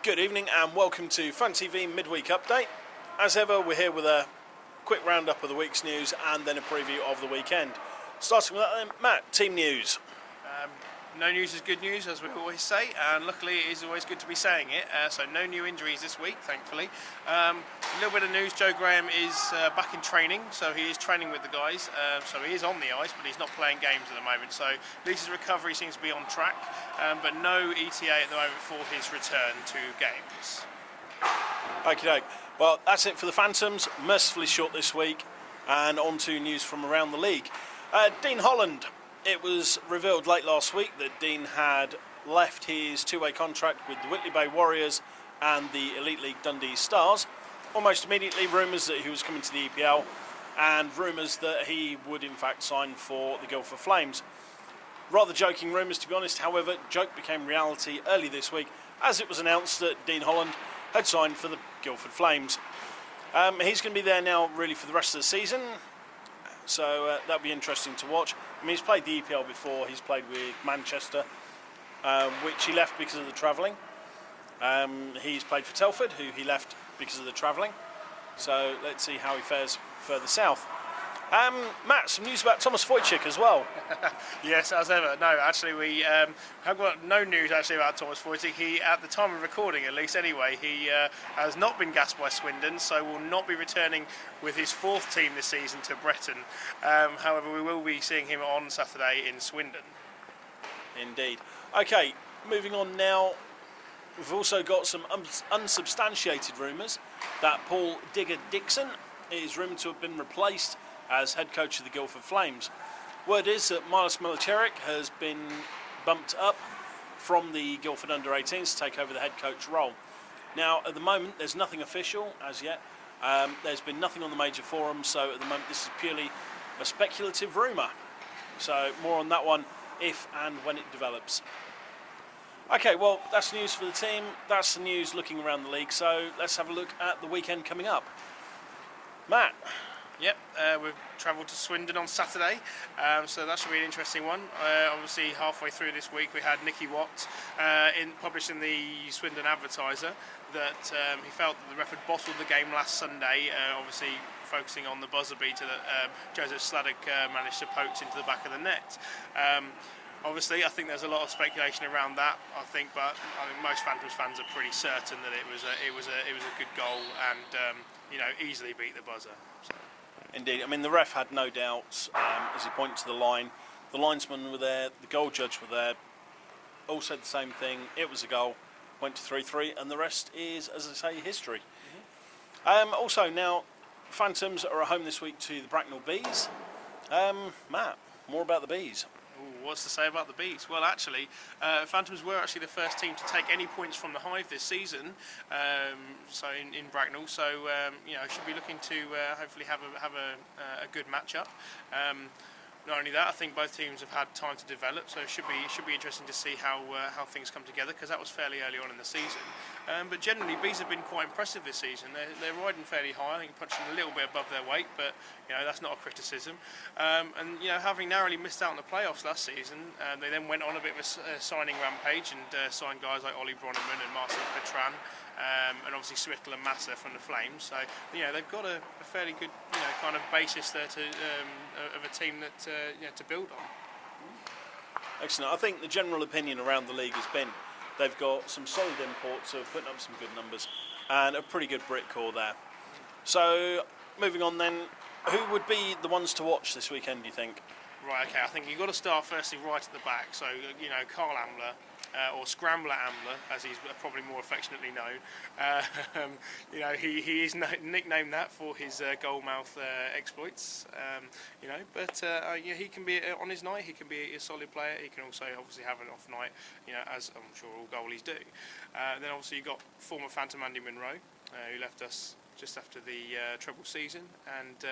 Good evening and welcome to PhanTV Midweek Update. As ever, we're here with a quick roundup of the week's news and then a preview of the weekend. Starting with that then, Matt, team news. No news is good news, as we always say, and luckily it is always good to be saying it. So no new injuries this week, thankfully. A little bit of news, Joe Graham is back in training, so he is training with the guys. So he is on the ice, but he's not playing games at the moment. So at least his recovery seems to be on track, but no ETA at the moment for his return to games. Okay, well that's it for the Phantoms, mercifully short this week, and on to news from around the league. Dean Holland. It was revealed late last week that Dean had left his two-way contract with the Whitley Bay Warriors and the Elite League Dundee Stars. Almost immediately, rumours that he was coming to the EPL and rumours that he would in fact sign for the Guildford Flames. Rather joking rumours, to be honest. However, joke became reality early this week as it was announced that Dean Holland had signed for the Guildford Flames. He's going to be there now really for the rest of the season. So that'll be interesting to watch. I mean, he's played the EPL before. He's played with Manchester, which he left because of the travelling. He's played for Telford, who he left because of the travelling. So let's see how he fares further south. Matt, some news about Thomas Wojcik as well. Yes, as ever. No, actually, we have got no news actually about Thomas Wojcik. He, at the time of recording, at least anyway, he has not been gassed by Swindon, so will not be returning with his fourth team this season to Breton. However, we will be seeing him on Saturday in Swindon. Indeed. Okay, moving on now. We've also got some unsubstantiated rumours that Paul Digger-Dixon is rumoured to have been replaced as head coach of the Guildford Flames. Word is that Milos Milicevic has been bumped up from the Guildford Under-18s to take over the head coach role. Now, at the moment, there's nothing official as yet. There's been nothing on the major forums, so at the moment this is purely a speculative rumour. So more on that one if and when it develops. Okay, well, that's news for the team. That's the news looking around the league. So let's have a look at the weekend coming up. Matt. Yep, we've travelled to Swindon on Saturday, so that should be an interesting one. Obviously, halfway through this week, we had Nicky Watt published in the Swindon Advertiser that he felt that the ref had bottled the game last Sunday, obviously focusing on the buzzer beater that Joseph Sladek managed to poke into the back of the net. Obviously, I think there's a lot of speculation around that. But I think most Phantoms fans are pretty certain that it was a good goal and easily beat the buzzer. So. Indeed, I mean the ref had no doubts as he pointed to the line. The linesmen were there, the goal judge were there. All said the same thing. It was a goal. Went to 3-3, and the rest is, as I say, history. Also, now Phantoms are at home this week to the Bracknell Bees. Matt, more about the Bees. What's to say about the Bees? Well, actually, Phantoms were actually the first team to take any points from the Hive this season. So in Bracknell, so should be looking to hopefully have a good matchup. Not only that, I think both teams have had time to develop, so it should be interesting to see how things come together, because that was fairly early on in the season. But generally, Bees have been quite impressive this season. They're riding fairly high, I think punching a little bit above their weight, but that's not a criticism. And having narrowly missed out on the playoffs last season, they then went on a bit of a signing rampage and signed guys like Ollie Bronneman and Marcel Petran, and obviously Swittle and Massa from the Flames. So they've got a fairly good kind of basis there of a team that to build on. Excellent. I think the general opinion around the league has been they've got some solid imports who are putting up some good numbers and a pretty good Brit core there. So moving on then, who would be the ones to watch this weekend, do you think? Right, okay, I think you've got to start firstly right at the back. So, Carl Ambler, or Scrambler Ambler, as he's probably more affectionately known. He is nicknamed that for his goalmouth exploits. He can be on his night. He can be a solid player. He can also obviously have an off night, as I'm sure all goalies do. Then obviously you've got former Phantom Andy Monroe, who left us just after the treble season, and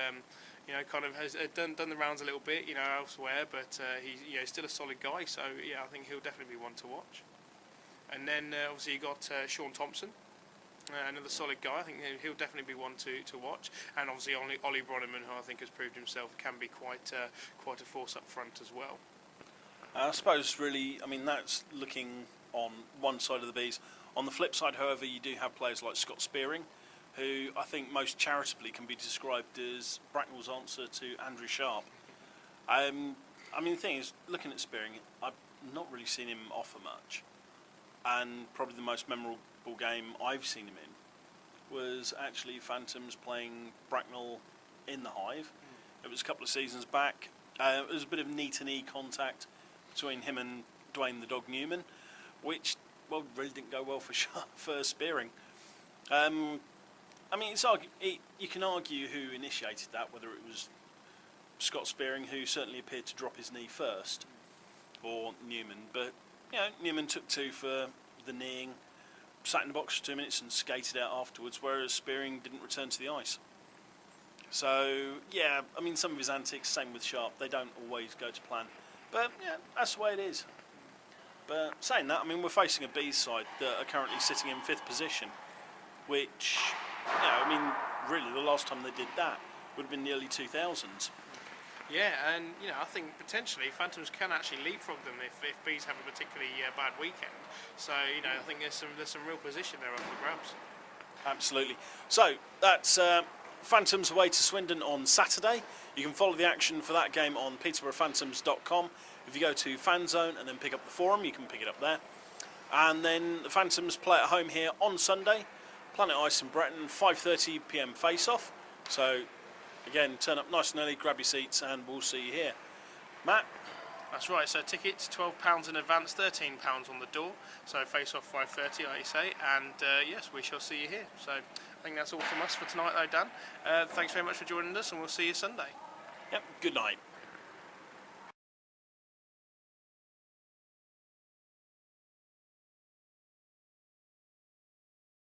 has done the rounds a little bit, elsewhere, but he's still a solid guy. So I think he'll definitely be one to watch. And then obviously you got Sean Thompson, another solid guy. I think he'll definitely be one to watch. And obviously Ollie Bronneman, who I think has proved himself can be quite a force up front as well. I suppose really, I mean that's looking on one side of the Bees. On the flip side, however, you do have players like Scott Spearing, who I think most charitably can be described as Bracknell's answer to Andrew Sharp. I mean, the thing is, looking at Spearing, I've not really seen him offer much. And probably the most memorable game I've seen him in was actually Phantoms playing Bracknell in the Hive. It was a couple of seasons back. It was a bit of knee-to-knee contact between him and Dwayne the Dog Newman, which, well, really didn't go well for Spearing. I mean, you can argue who initiated that, whether it was Scott Spearing, who certainly appeared to drop his knee first, or Newman. But, Newman took two for the kneeing, sat in the box for 2 minutes and skated out afterwards, whereas Spearing didn't return to the ice. So, yeah, I mean, some of his antics, same with Sharp, they don't always go to plan. But, yeah, that's the way it is. But saying that, I mean, we're facing a Bees side that are currently sitting in 5th position, which, I mean, really the last time they did that would have been the early 2000s. Yeah, and I think potentially Phantoms can actually leapfrog them if Bees have a particularly bad weekend. So I think there's some real position there up for grabs. Absolutely. So that's Phantoms away to Swindon on Saturday. You can follow the action for that game on peterboroughphantoms.com. If you go to Fan Zone and then pick up the forum, you can pick it up there. And then the Phantoms play at home here on Sunday. Planet Ice in Breton, 5:30 PM face-off. So again, turn up nice and early, grab your seats, and we'll see you here. Matt? That's right, so tickets £12 in advance, £13 on the door. So face off 5:30, like you say, and yes, we shall see you here. So I think that's all from us for tonight, though, Dan. Thanks very much for joining us, and we'll see you Sunday. Yep, good night.